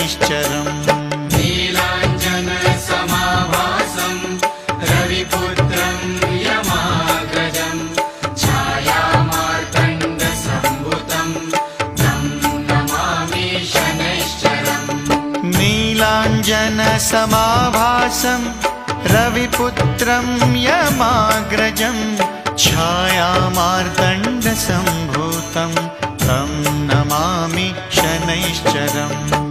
शनैश्चरम्। नीलाञ्जनसमाभासं रविपुत्रं यमाग्रजं छायामार्तण्डसम्भुतं तं नमामि शनैश्चरम्। नीलाञ्जनसमाभासं रविपुत्रं यमाग्रजं छायामार्तण्डसम्भूतं तं नमामि शनैश्चरम्।